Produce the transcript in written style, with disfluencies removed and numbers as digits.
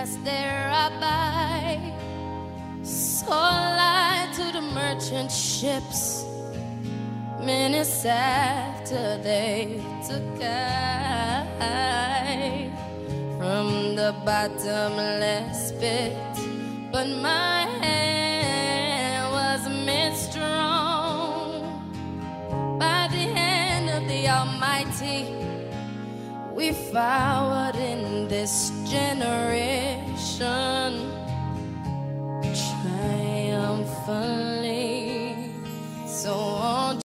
passed there by, saw light to the merchant ships minutes after they took I from the bottomless pit, but my hand was made strong by the hand of the Almighty. We forward in this generation.